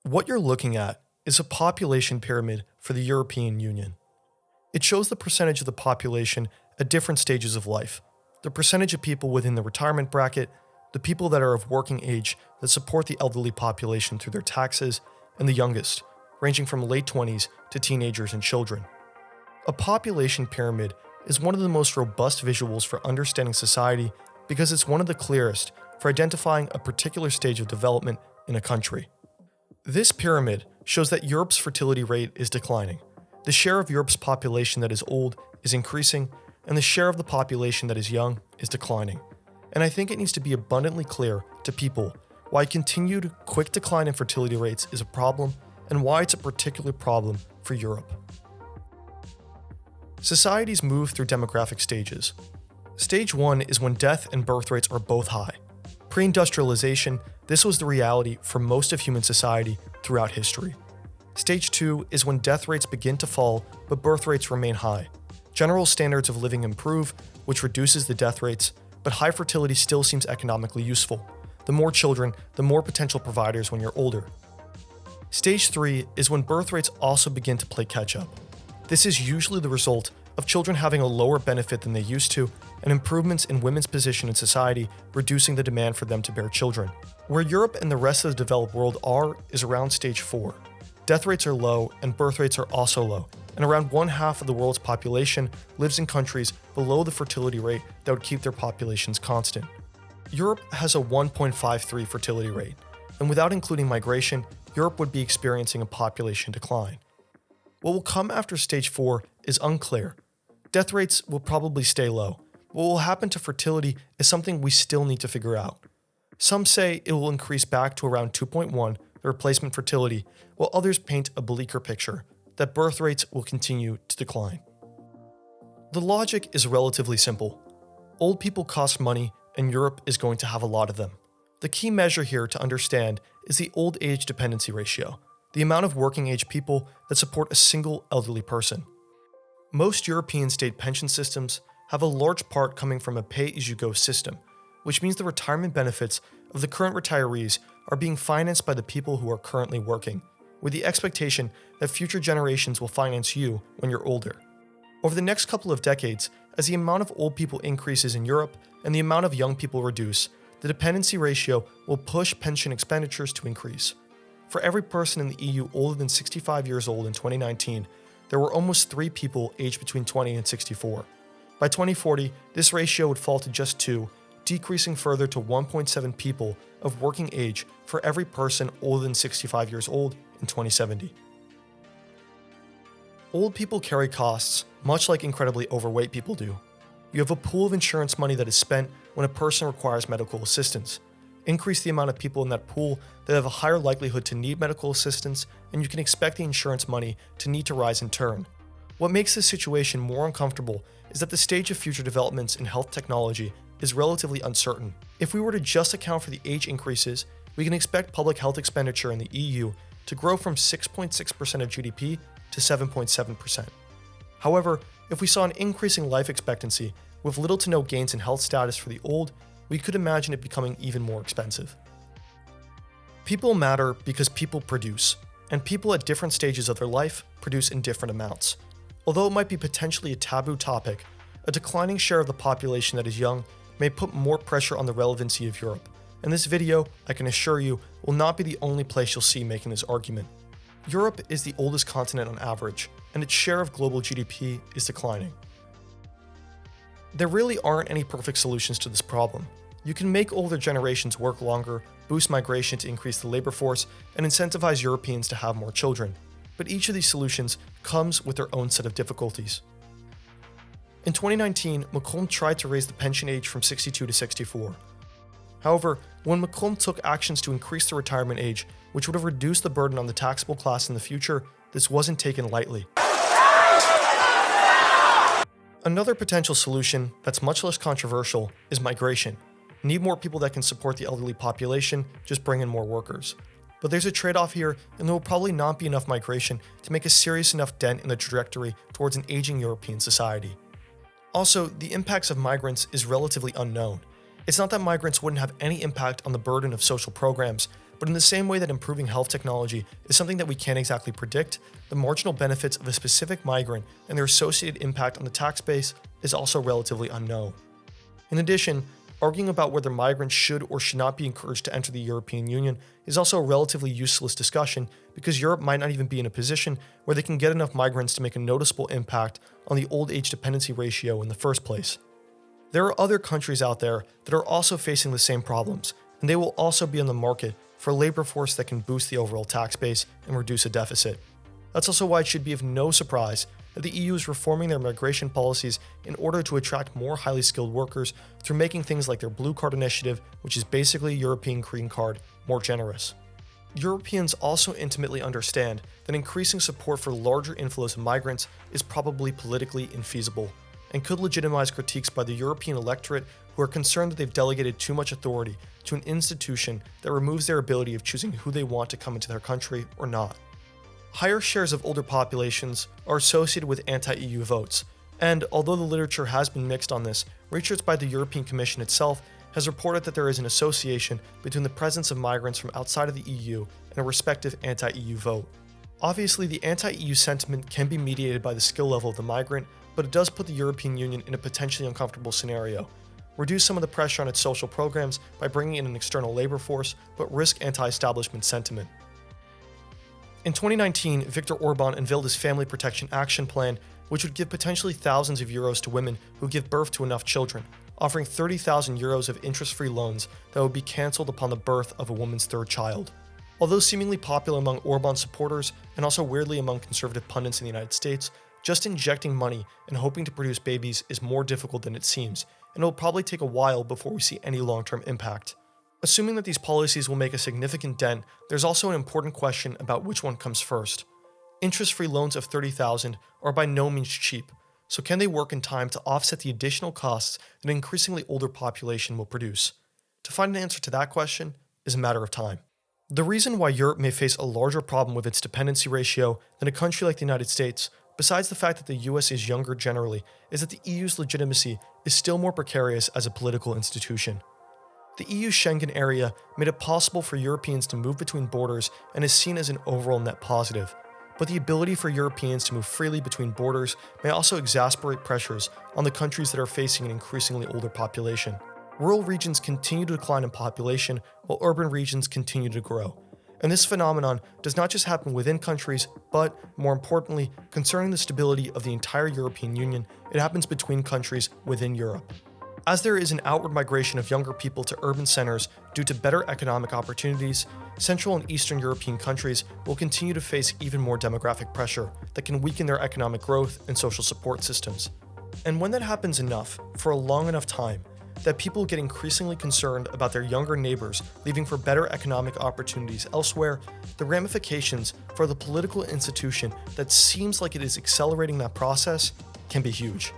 What you're looking at is a population pyramid for the European Union. It shows the percentage of the population at different stages of life, the percentage of people within the retirement bracket, the people that are of working age that support the elderly population through their taxes, and the youngest, ranging from late 20s to teenagers and children. A population pyramid is one of the most robust visuals for understanding society because it's one of the clearest for identifying a particular stage of development in a country. This pyramid shows that Europe's fertility rate is declining. The share of Europe's population that is old is increasing, and the share of the population that is young is declining. And I think it needs to be abundantly clear to people why continued quick decline in fertility rates is a problem and why it's a particular problem for Europe. Societies move through demographic stages. Stage 1 is when death and birth rates are both high. Pre-industrialization, this was the reality for most of human society throughout history. Stage 2 is when death rates begin to fall, but birth rates remain high. General standards of living improve, which reduces the death rates, but high fertility still seems economically useful. The more children, the more potential providers when you're older. Stage 3 is when birth rates also begin to play catch-up. This is usually the result of children having a lower benefit than they used to, and improvements in women's position in society reducing the demand for them to bear children. Where Europe and the rest of the developed world are is around stage 4. Death rates are low and birth rates are also low, and around 1/2 of the world's population lives in countries below the fertility rate that would keep their populations constant. Europe has a 1.53 fertility rate, and without including migration, Europe would be experiencing a population decline. What will come after stage 4 is unclear. Death rates will probably stay low. What will happen to fertility is something we still need to figure out. Some say it will increase back to around 2.1, the replacement fertility, while others paint a bleaker picture, that birth rates will continue to decline. The logic is relatively simple. Old people cost money, and Europe is going to have a lot of them. The key measure here to understand is the old age dependency ratio, the amount of working age people that support a single elderly person. Most European state pension systems have a large part coming from a pay-as-you-go system, which means the retirement benefits of the current retirees are being financed by the people who are currently working, with the expectation that future generations will finance you when you're older. Over the next couple of decades, as the amount of old people increases in Europe and the amount of young people reduce, the dependency ratio will push pension expenditures to increase. For every person in the EU older than 65 years old in 2019, there were almost 3 people aged between 20 and 64. By 2040, this ratio would fall to just 2, decreasing further to 1.7 people of working age for every person older than 65 years old in 2070. Old people carry costs, much like incredibly overweight people do. You have a pool of insurance money that is spent when a person requires medical assistance. Increase the amount of people in that pool that have a higher likelihood to need medical assistance, and you can expect the insurance money to need to rise in turn. What makes this situation more uncomfortable is that the stage of future developments in health technology is relatively uncertain. If we were to just account for the age increases, we can expect public health expenditure in the EU to grow from 6.6% of GDP to 7.7%. However, if we saw an increasing life expectancy with little to no gains in health status for the old, we could imagine it becoming even more expensive. People matter because people produce, and people at different stages of their life produce in different amounts. Although it might be potentially a taboo topic, a declining share of the population that is young may put more pressure on the relevancy of Europe, and this video, I can assure you, will not be the only place you'll see making this argument. Europe is the oldest continent on average, and its share of global GDP is declining. There really aren't any perfect solutions to this problem. You can make older generations work longer, boost migration to increase the labor force, and incentivize Europeans to have more children. But each of these solutions comes with their own set of difficulties. In 2019, Macron tried to raise the pension age from 62 to 64. However, when Macron took actions to increase the retirement age, which would have reduced the burden on the taxable class in the future, this wasn't taken lightly. Another potential solution that's much less controversial is migration. Need more people that can support the elderly population, just bring in more workers. But there's a trade-off here, and there will probably not be enough migration to make a serious enough dent in the trajectory towards an aging European society. Also, the impacts of migrants is relatively unknown. It's not that migrants wouldn't have any impact on the burden of social programs, But in the same way that improving health technology is something that we can't exactly predict, the marginal benefits of a specific migrant and their associated impact on the tax base is also relatively unknown. In addition, arguing about whether migrants should or should not be encouraged to enter the European Union is also a relatively useless discussion because Europe might not even be in a position where they can get enough migrants to make a noticeable impact on the old age dependency ratio in the first place. There are other countries out there that are also facing the same problems, and they will also be on the market for a labor force that can boost the overall tax base and reduce a deficit. That's also why it should be of no surprise that the EU is reforming their migration policies in order to attract more highly skilled workers through making things like their Blue Card initiative, which is basically a European Green Card, more generous. Europeans also intimately understand that increasing support for larger inflows of migrants is probably politically infeasible, and could legitimize critiques by the European electorate who are concerned that they've delegated too much authority to an institution that removes their ability of choosing who they want to come into their country or not. Higher shares of older populations are associated with anti-EU votes, and although the literature has been mixed on this, research by the European Commission itself has reported that there is an association between the presence of migrants from outside of the EU and a respective anti-EU vote. Obviously, the anti-EU sentiment can be mediated by the skill level of the migrant, but it does put the European Union in a potentially uncomfortable scenario. Reduce some of the pressure on its social programs by bringing in an external labor force, but risk anti-establishment sentiment. In 2019, Viktor Orban unveiled his Family Protection Action Plan, which would give potentially thousands of euros to women who give birth to enough children, offering 30,000 euros of interest-free loans that would be cancelled upon the birth of a woman's third child. Although seemingly popular among Orban supporters and also weirdly among conservative pundits in the United States, just injecting money and hoping to produce babies is more difficult than it seems, and it will probably take a while before we see any long-term impact. Assuming that these policies will make a significant dent, there's also an important question about which one comes first. Interest-free loans of $30,000 are by no means cheap, so can they work in time to offset the additional costs that an increasingly older population will produce? To find an answer to that question is a matter of time. The reason why Europe may face a larger problem with its dependency ratio than a country like the United States, besides the fact that the US is younger generally, is that the EU's legitimacy is still more precarious as a political institution. The EU Schengen area made it possible for Europeans to move between borders and is seen as an overall net positive. But the ability for Europeans to move freely between borders may also exacerbate pressures on the countries that are facing an increasingly older population. Rural regions continue to decline in population while urban regions continue to grow. And this phenomenon does not just happen within countries, but, more importantly, concerning the stability of the entire European Union, it happens between countries within Europe. As there is an outward migration of younger people to urban centers due to better economic opportunities, Central and Eastern European countries will continue to face even more demographic pressure that can weaken their economic growth and social support systems. And when that happens enough, for a long enough time, that people get increasingly concerned about their younger neighbors leaving for better economic opportunities elsewhere, the ramifications for the political institution that seems like it is accelerating that process can be huge.